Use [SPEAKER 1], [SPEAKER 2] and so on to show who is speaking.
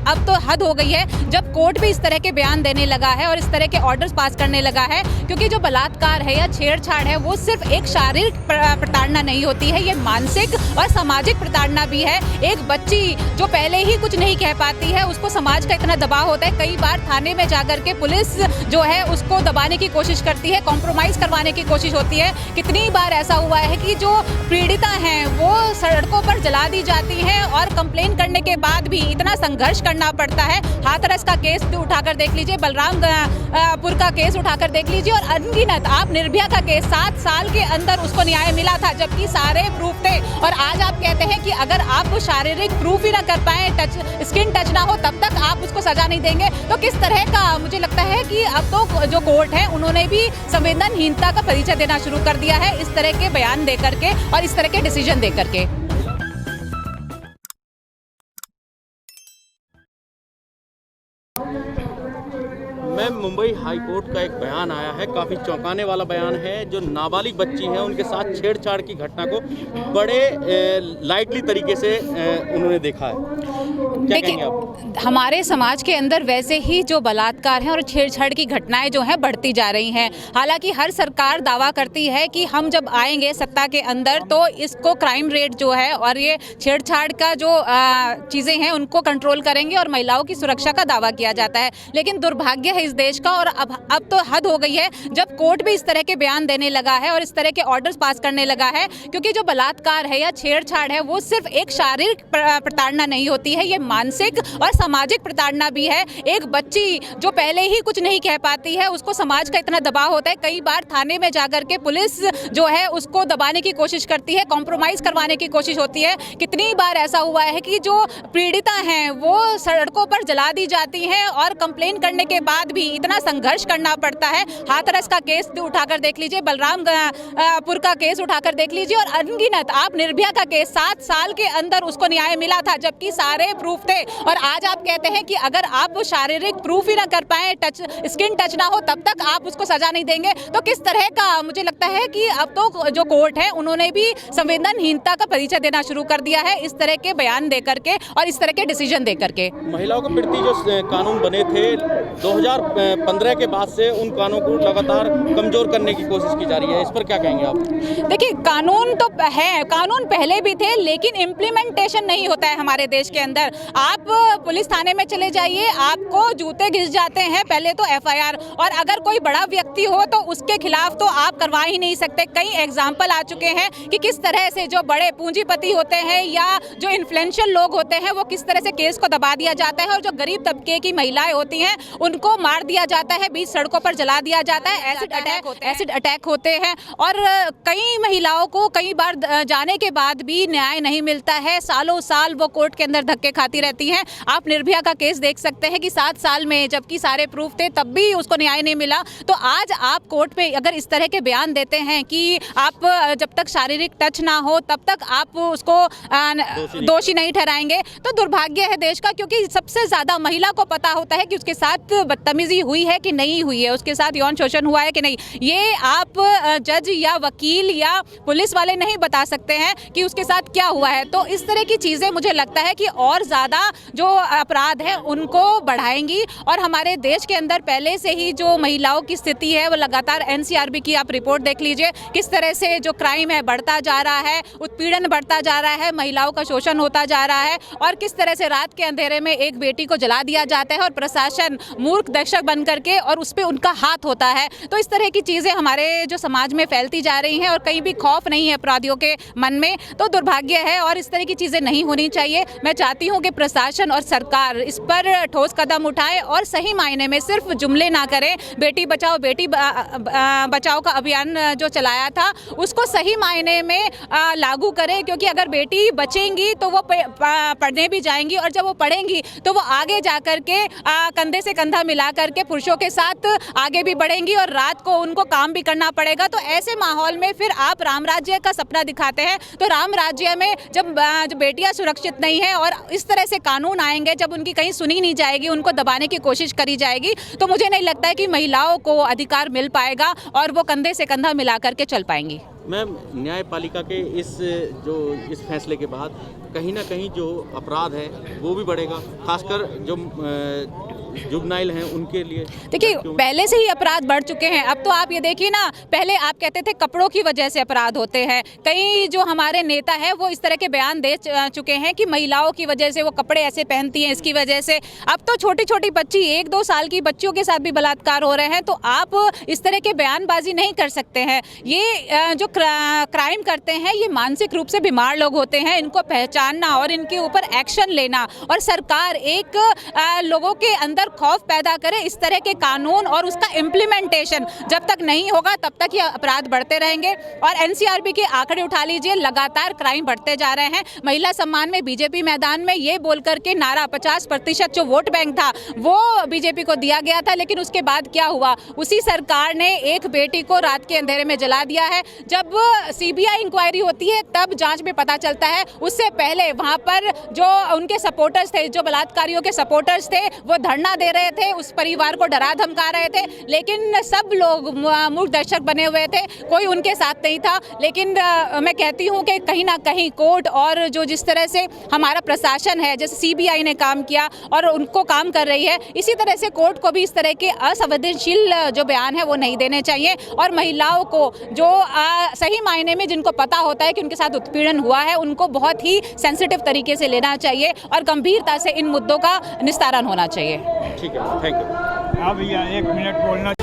[SPEAKER 1] अब तो हद हो गई है जब कोर्ट भी इस तरह के बयान देने लगा है और इस तरह के ऑर्डर्स पास करने लगा है, क्योंकि जो बलात्कार है या छेड़छाड़ है वो सिर्फ एक शारीरिक प्रताड़ना नहीं होती है, ये मानसिक और सामाजिक प्रताड़ना भी है। एक बच्ची जो पहले ही कुछ नहीं कह पाती है, उसको समाज का इतना दबाव होता है, कई बार थाने में जाकर के पुलिस जो है उसको दबाने की कोशिश करती है, कॉम्प्रोमाइज करवाने की कोशिश होती है। कितनी बार ऐसा हुआ है कि जो पीड़िता हैं वो सड़कों पर जला दी जाती हैं और कंप्लेन करने के बाद भी इतना संघर्ष करना पड़ता है। हाथरस का केस उठाकर देख लीजिए, बलरामपुर का केस उठाकर देख लीजिए और अनगिनत आप निर्भया का केस 7 साल के अंदर उसको न्याय मिला था, जबकि सारे प्रूफ थे। और आज आप कहते हैं कि अगर आप शारीरिक प्रूफ ही ना कर पाए, स्किन टच ना हो, तब तक आप उसको सजा नहीं देंगे। तो किस तरह का, मुझे लगता है कि अब तो जो कोर्ट है उन्होंने भी संवेदनहीनता का परिचय देना शुरू कर दिया है इस तरह के बयान दे करके और इस तरह के डिसीजन दे करके।
[SPEAKER 2] मैम, मुंबई हाई कोर्ट का एक बयान आया है, काफ़ी चौंकाने वाला बयान है। जो नाबालिग बच्ची है उनके साथ छेड़छाड़ की घटना को बड़े लाइटली तरीके से उन्होंने देखा है। क्या कहेंगे आप?
[SPEAKER 1] हमारे समाज के अंदर वैसे ही जो बलात्कार हैं और छेड़छाड़ की घटनाएं जो हैं बढ़ती जा रही हैं। हालांकि हर सरकार दावा करती है कि हम जब आएंगे सत्ता के अंदर तो इसको क्राइम रेट जो है और ये छेड़छाड़ का जो चीज़ें हैं उनको कंट्रोल करेंगे और महिलाओं की सुरक्षा का दावा किया जाता है। लेकिन दुर्भाग्य है इस देश का और अब तो हद हो गई है जब कोर्ट भी इस तरह के बयान देने लगा है और इस तरह के ऑर्डर्स पास करने लगा है, क्योंकि जो बलात्कार है या छेड़छाड़ है वो सिर्फ एक शारीरिक प्रताड़ना नहीं होती है, ये मानसिक और सामाजिक प्रताड़ना भी है। एक बच्ची जो पहले ही कुछ नहीं कह पाती है, उसको समाज का इतना दबाव होता है, कई बार थाने में जाकर के पुलिस जो है उसको दबाने की कोशिश करती है, कॉम्प्रोमाइज करवाने की कोशिश होती है। कितनी बार ऐसा हुआ है कि जो पीड़िता हैं वो सड़कों पर जला दी जाती हैं और कंप्लेन करने के बाद भी इतना संघर्ष करना पड़ता है। हाथरस का केस उठाकर देख लीजिए, बलरामपुर का केस उठाकर देख लीजिए और अनगिनत आप निर्भया का केस 7 साल के अंदर उसको न्याय मिला था, जबकि सारे प्रूफ थे। और आज आप कहते हैं कि अगर आप शारीरिक प्रूफ ही ना कर पाए, स्किन टच ना हो, तब तक आप उसको सजा नहीं देंगे। तो किस तरह का, मुझे लगता है कि अब तो जो कोर्ट है उन्होंने भी संवेदनहीनता का परिचय देना शुरू कर दिया है इस तरह के बयान दे करके और इस तरह के डिसीजन दे करके।
[SPEAKER 2] महिलाओं के प्रति जो कानून बने थे 2015 के बाद से उन कानूनों को लगातार कमजोर करने की कोशिश की जा रही है, इस पर क्या कहेंगे आप?
[SPEAKER 1] देखिए, कानून तो है, कानून पहले भी थे, लेकिन इम्प्लीमेंटेशन नहीं होता है हमारे देश के अंदर। आप पुलिस थाने में चले जाइए, आपको जूते घिस जाते हैं, पहले तो एफआईआर, और अगर कोई बड़ा व्यक्ति हो तो उसके खिलाफ तो आप करवा ही नहीं सकते। कई एग्जाम्पल आ चुके हैं कि किस तरह से जो बड़े पूंजीपति होते हैं या जो इन्फ्लुएंशियल लोग होते हैं वो किस तरह से केस को दबा दिया जाता है और जो गरीब तबके की महिलाएं होती हैं उनको मार दिया जाता है, बीच सड़कों पर जला दिया जाता है, एसिड अटैक होते हैं और कई महिलाओं को कई बार जाने के बाद भी न्याय नहीं मिलता है। सालों साल वो कोर्ट के अंदर धक्के खाती रहती हैं। आप निर्भया का केस देख सकते हैं कि 7 साल में जबकि सारे प्रूफ थे तब भी उसको न्याय नहीं मिला। तो आज आप कोर्ट पे अगर इस तरह के बयान देते हैं कि आप जब तक शारीरिक टच ना हो तब तक आप उसको दोषी नहीं ठहराएंगे, तो दुर्भाग्य है देश का, क्योंकि सबसे ज़्यादा महिला को पता होता है कि उसके साथ बदतमीजी हुई है कि नहीं हुई है, उसके साथ यौन शोषण हुआ है कि नहीं। ये आप जज या वकील या पुलिस वाले नहीं बता सकते हैं कि उसके साथ क्या हुआ है। तो इस तरह की चीज़ें मुझे लगता है कि और ज़्यादा जो अपराध है उनको बढ़ाएंगी और हमारे देश के अंदर पहले से ही जो महिलाओं की स्थिति है वो लगातार एनसीआरबी की आप रिपोर्ट देख लीजिए, किस तरह से जो क्राइम है बढ़ता जा रहा है, उत्पीड़न बढ़ता जा रहा है, महिलाओं का शोषण होता जा रहा है और किस तरह से रात के अंधेरे में एक बेटी को जला दिया जाता है और प्रशासन मूर्ख दर्शक बन करके और उस पर उनका हाथ होता है। तो इस तरह की चीज़ें हमारे जो समाज में फैलती जा रही हैं और कहीं भी खौफ नहीं है अपराधियों के मन में, तो दुर्भाग्य है और इस तरह की चीज़ें नहीं होनी चाहिए। मैं चाहती हूँ कि प्रशासन और सरकार इस पर ठोस कदम उठाए और सही मायने में सिर्फ जुमले ना करें। बेटी बचाओ बेटी बचाओ का अभियान जो चलाया था उसको सही मायने में लागू करें, क्योंकि अगर बेटी बचेंगी तो वो पढ़ने भी जाएंगी और जब वो पढ़ेंगी तो वो आगे जा कर के कंधे से कंधा मिला करके पुरुषों के साथ आगे भी बढ़ेंगी और रात को उनको काम भी करना पड़ेगा। तो ऐसे माहौल में फिर आप राम राज्य का सपना दिखाते हैं, तो राम राज्य में जब बेटियां सुरक्षित नहीं है और इस तरह से कानून आएंगे, जब उनकी कहीं सुनी नहीं जाएगी, उनको दबाने की कोशिश करी जाएगी, तो मुझे नहीं लगता है कि महिलाओं को अधिकार मिल पाएगा और वो कंधे से कंधा मिला करके चल पाएंगी।
[SPEAKER 2] मैम, न्यायपालिका के इस फैसले के बाद कहीं ना कहीं जो अपराध है वो भी बढ़ेगा, खासकर जो जुगनाइल हैं उनके लिए।
[SPEAKER 1] देखिए, पहले से ही अपराध बढ़ चुके हैं। अब तो आप ये देखिए ना, पहले आप कहते थे कपड़ों की वजह से अपराध होते हैं। कई जो हमारे नेता हैं वो इस तरह के बयान दे चुके हैं कि महिलाओं की वजह से वो कपड़े ऐसे पहनती हैं, इसकी वजह से। अब तो छोटी छोटी बच्ची, 1-2 साल की बच्चियों के साथ भी बलात्कार हो रहे हैं। तो आप इस तरह के बयानबाजी नहीं कर सकते हैं। ये जो क्राइम करते हैं ये मानसिक रूप से बीमार लोग होते हैं, इनको पहचानना और इनके ऊपर एक्शन लेना, और सरकार एक लोगों के अंदर खौफ पैदा करे इस तरह के कानून और उसका इम्प्लीमेंटेशन जब तक नहीं होगा तब तक ये अपराध बढ़ते रहेंगे। और एनसीआरबी के आंकड़े उठा लीजिए, लगातार क्राइम बढ़ते जा रहे हैं। महिला सम्मान में बीजेपी मैदान में ये बोल करके नारा 50% जो वोट बैंक था वो बीजेपी को दिया गया था, लेकिन उसके बाद क्या हुआ? उसी सरकार ने एक बेटी को रात के अंधेरे में जला दिया है। जब सीबीआई इंक्वायरी होती है तब जांच में पता चलता है। उससे पहले वहां पर जो उनके सपोर्टर्स थे, जो बलात्कारियों के सपोर्टर्स थे, वो धरना दे रहे थे, उस परिवार को डरा धमका रहे थे, लेकिन सब लोग मूक दर्शक बने हुए थे, कोई उनके साथ नहीं था। लेकिन मैं कहती हूं कि कहीं ना कहीं कोर्ट और जो जिस तरह से हमारा प्रशासन है, जैसे सीबीआई ने काम किया और उनको काम कर रही है, इसी तरह से कोर्ट को भी इस तरह के असंवेदनशील जो बयान है वो नहीं देने चाहिए। और महिलाओं को जो सही मायने में जिनको पता होता है कि उनके साथ उत्पीड़न हुआ है, उनको बहुत ही सेंसिटिव तरीके से लेना चाहिए और गंभीरता से इन मुद्दों का निस्तारण होना चाहिए।
[SPEAKER 2] ठीक है, थैंक यू।
[SPEAKER 3] हाँ भैया, 1 मिनट बोलना।